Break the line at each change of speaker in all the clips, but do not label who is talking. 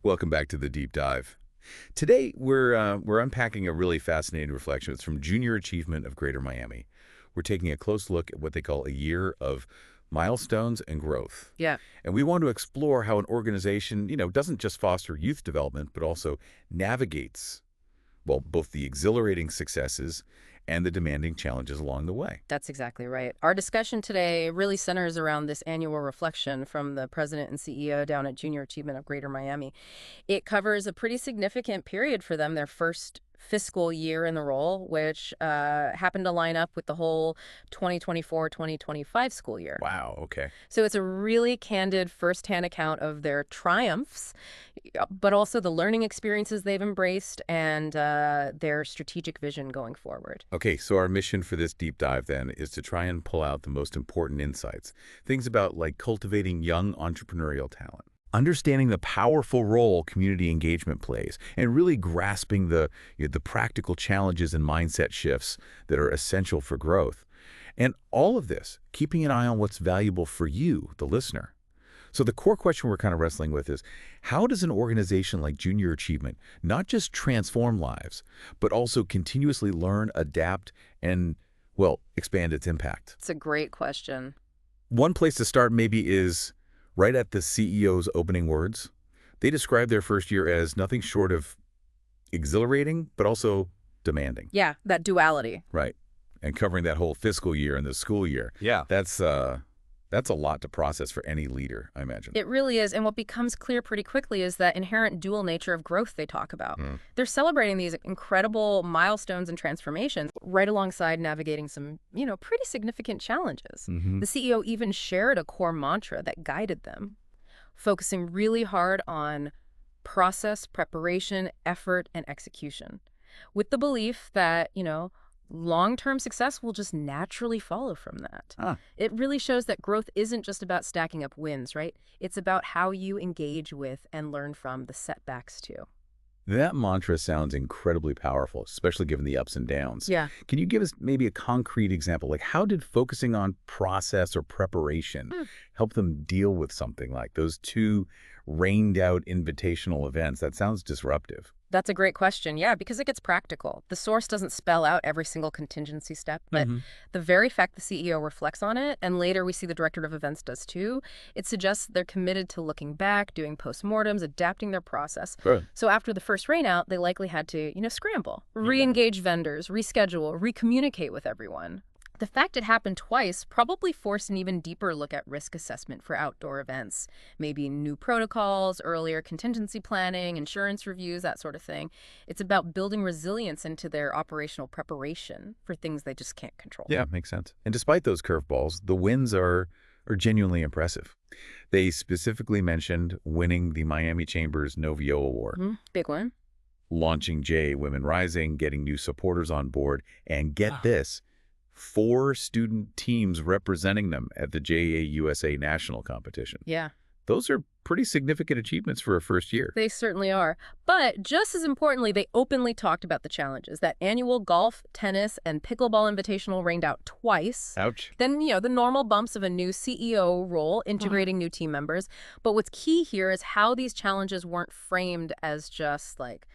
Welcome back to the Deep Dive. Today, we're unpacking a really fascinating reflection. It's from Junior Achievement of Greater Miami. We're taking a close look at what they call a year of milestones and growth.
Yeah,
And we want to explore how an organization, doesn't just foster youth development, but also navigates, well, both the exhilarating successes and the demanding challenges along the way.
that's exactly right. Our discussion today really centers around this annual reflection from the president and CEO down at Junior Achievement of Greater Miami. It covers a pretty significant period for them, their first fiscal year in the role, which happened to line up with the whole 2024-2025 school year.
Wow, okay.
So it's a really candid firsthand account of their triumphs, but also the learning experiences they've embraced and their strategic vision going forward.
Okay, so our mission for this deep dive then is to try and pull out the most important insights. Things about like cultivating young entrepreneurial talent, understanding the powerful role community engagement plays, and really grasping the practical challenges and mindset shifts that are essential for growth. And all of this, keeping an eye on what's valuable for you, the listener. So the core question we're kind of wrestling with is, how does an organization like Junior Achievement not just transform lives, but also continuously learn, adapt, and, well, expand its impact?
It's a great question.
One place to start maybe is right at the CEO's opening words. They describe their first year as nothing short of exhilarating, but also demanding.
Yeah, that duality.
Right. And covering that whole fiscal year and the school year.
Yeah.
That's a lot to process for any leader, I imagine.
It really is. And what becomes clear pretty quickly is that inherent dual nature of growth they talk about.
Mm.
They're celebrating these incredible milestones and transformations right alongside navigating some, pretty significant challenges.
Mm-hmm.
The CEO even shared a core mantra that guided them, focusing really hard on process, preparation, effort, and execution, with the belief that, long-term success will just naturally follow from that.
Ah.
It really shows that growth isn't just about stacking up wins, right? It's about how you engage with and learn from the setbacks too.
That mantra sounds incredibly powerful, especially given the ups and downs.
Yeah.
Can you give us maybe a concrete example? Like, how did focusing on process or preparation help them deal with something like those two rained out invitational events? That sounds disruptive.
That's a great question. Yeah, because it gets practical. The source doesn't spell out every single contingency step, but the very fact the CEO reflects on it, and later we see the director of events does too, it suggests they're committed to looking back, doing postmortems, adapting their process.
Sure.
So after the first rain out, they likely had to, scramble, re-engage vendors, reschedule, recommunicate with everyone. The fact it happened twice probably forced an even deeper look at risk assessment for outdoor events. Maybe new protocols, earlier contingency planning, insurance reviews, that sort of thing. It's about building resilience into their operational preparation for things they just can't control.
Yeah, makes sense. And despite those curveballs, the wins are genuinely impressive. They specifically mentioned winning the Miami Chamber's Novio Award,
Big one.
launching JA Women Rising, getting new supporters on board, and get this, 4 student teams representing them at the JA USA National Competition.
Yeah.
Those are pretty significant achievements for a first year.
They certainly are. But just as importantly, they openly talked about the challenges. That annual golf, tennis, and pickleball invitational rained out twice.
Ouch.
Then, the normal bumps of a new CEO role, integrating new team members. But what's key here is how these challenges weren't framed as just like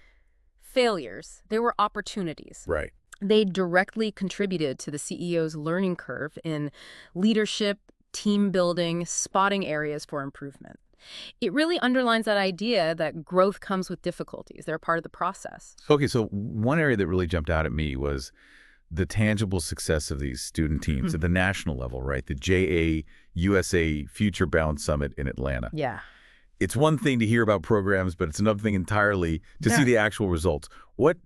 failures. They were opportunities.
Right.
They directly contributed to the CEO's learning curve in leadership, team building, spotting areas for improvement. It really underlines that idea that growth comes with difficulties. They're part of the process.
Okay, so one area that really jumped out at me was the tangible success of these student teams at the national level, right? The JA USA Future Bound Summit in Atlanta.
Yeah.
It's one thing to hear about programs, but it's another thing entirely to see the actual results. What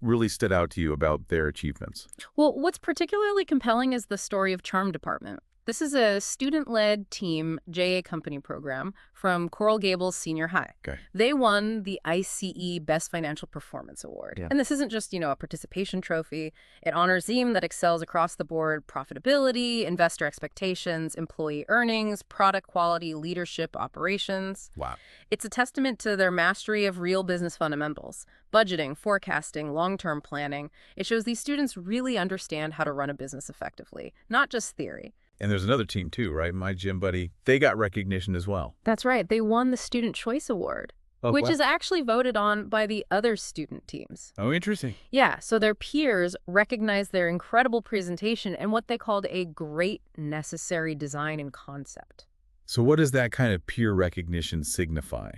really stood out to you about their achievements?
Well, what's particularly compelling is the story of Charm Department. This is a student-led team JA company program from Coral Gables Senior High.
Okay.
They won the ICE Best Financial Performance Award.
Yeah.
And this isn't just, a participation trophy. It honors team that excels across the board: profitability, investor expectations, employee earnings, product quality, leadership, operations.
Wow.
It's a testament to their mastery of real business fundamentals: budgeting, forecasting, long-term planning. It shows these students really understand how to run a business effectively, not just theory.
And there's another team too, right? My gym buddy, they got recognition as well.
That's right. They won the Student Choice Award.
Oh,
which
wow.
is actually voted on by the other student teams.
Oh, interesting.
Yeah, so their peers recognized their incredible presentation and what they called a great necessary design and concept.
So what does that kind of peer recognition signify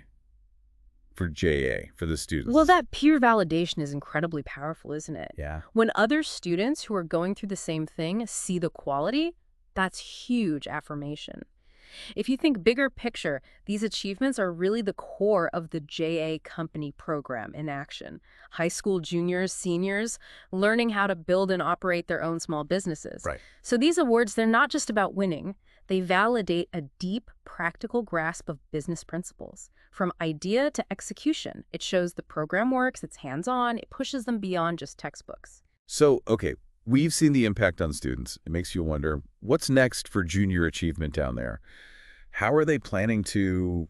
for JA, for the students?
Well, that peer validation is incredibly powerful, isn't it?
Yeah.
When other students who are going through the same thing see the quality, that's huge affirmation. If you think bigger picture, these achievements are really the core of the JA Company program in action. High school juniors, seniors, learning how to build and operate their own small businesses.
Right.
So these awards, they're not just about winning. They validate a deep, practical grasp of business principles. From idea to execution, it shows the program works, it's hands-on, it pushes them beyond just textbooks.
So, okay, we've seen the impact on students. It makes you wonder, what's next for junior achievement down there? How are they planning to,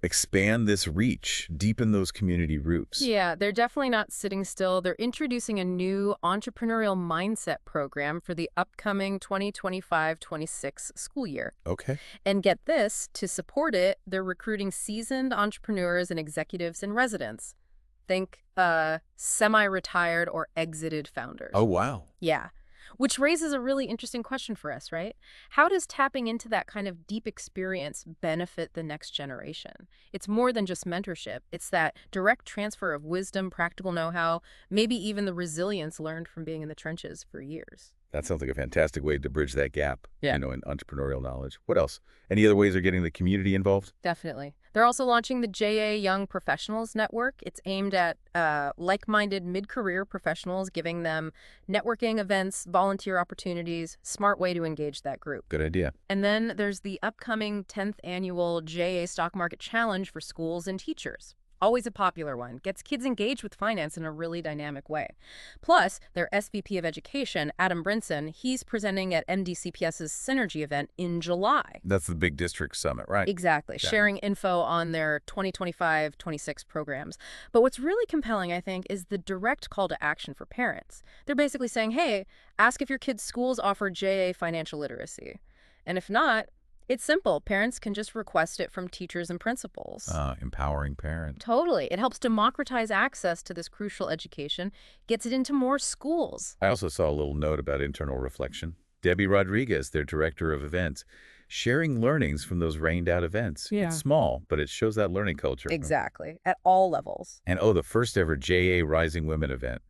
expand this reach, deepen those community roots?
Yeah, they're definitely not sitting still. They're introducing a new entrepreneurial mindset program for the upcoming 2025-26 school year.
Okay.
And get this, to support it, they're recruiting seasoned entrepreneurs and executives in residence. Think semi-retired or exited founders.
Oh, wow.
Yeah. Which raises a really interesting question for us, right? How does tapping into that kind of deep experience benefit the next generation? It's more than just mentorship. It's that direct transfer of wisdom, practical know-how, maybe even the resilience learned from being in the trenches for years.
That sounds like a fantastic way to bridge that gap,
Yeah.
in entrepreneurial knowledge. What else? Any other ways they're getting the community involved?
Definitely. They're also launching the JA Young Professionals Network. It's aimed at like-minded mid-career professionals, giving them networking events, volunteer opportunities, smart way to engage that group.
Good idea.
And then there's the upcoming 10th annual JA Stock Market Challenge for schools and teachers. Always a popular one. Gets kids engaged with finance in a really dynamic way. Plus, their SVP of Education, Adam Brinson, he's presenting at MDCPS's Synergy event in July.
That's the big district summit, right?
Exactly,
Yeah.
sharing info on their 2025-26 programs. But what's really compelling, I think, is the direct call to action for parents. They're basically saying, hey, ask if your kids' schools offer JA financial literacy. And if not, it's simple. Parents can just request it from teachers and principals.
Empowering parents.
Totally. It helps democratize access to this crucial education, gets it into more schools.
I also saw a little note about internal reflection. Debbie Rodriguez, their director of events, sharing learnings from those rained-out events.
Yeah.
It's small, but it shows that learning culture.
Exactly. At all levels.
And the first ever JA Rising Women event.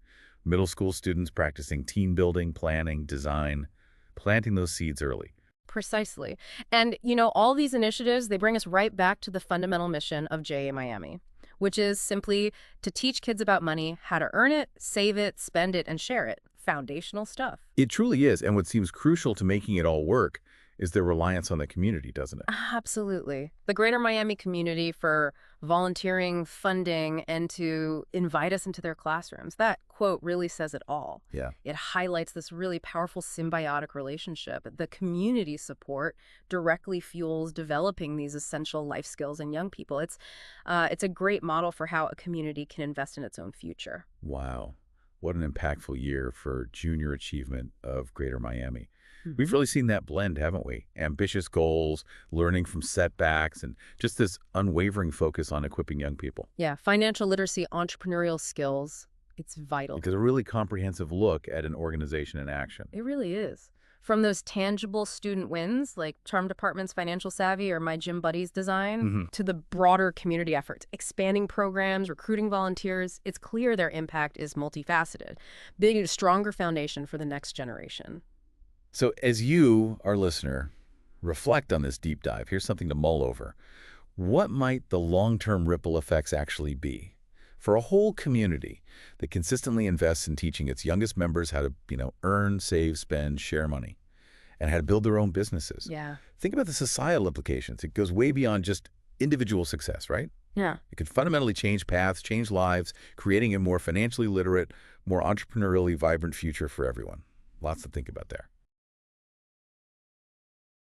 Middle school students practicing team building, planning, design, planting those seeds early.
Precisely. And, all these initiatives, they bring us right back to the fundamental mission of JA Miami, which is simply to teach kids about money, how to earn it, save it, spend it, and share it. Foundational stuff.
It truly is. And what seems crucial to making it all work is their reliance on the community, doesn't it?
Absolutely. The greater Miami community for volunteering, funding, and to invite us into their classrooms. That quote really says it all.
Yeah.
It highlights this really powerful symbiotic relationship. The community support directly fuels developing these essential life skills in young people. It's a great model for how a community can invest in its own future.
Wow. What an impactful year for junior achievement of Greater Miami. We've really seen that blend, haven't we? Ambitious goals, learning from setbacks, and just this unwavering focus on equipping young people.
Yeah, financial literacy, entrepreneurial skills, it's vital.
Because a really comprehensive look at an organization in action.
It really is. From those tangible student wins, like Charm Department's Financial Savvy or My Gym Buddies design, to the broader community efforts, expanding programs, recruiting volunteers, it's clear their impact is multifaceted, building a stronger foundation for the next generation.
So as you, our listener, reflect on this deep dive, here's something to mull over. What might the long-term ripple effects actually be for a whole community that consistently invests in teaching its youngest members how to, earn, save, spend, share money, and how to build their own businesses?
Yeah.
Think about the societal implications. It goes way beyond just individual success, right?
Yeah.
It could fundamentally change paths, change lives, creating a more financially literate, more entrepreneurially vibrant future for everyone. Lots to think about there.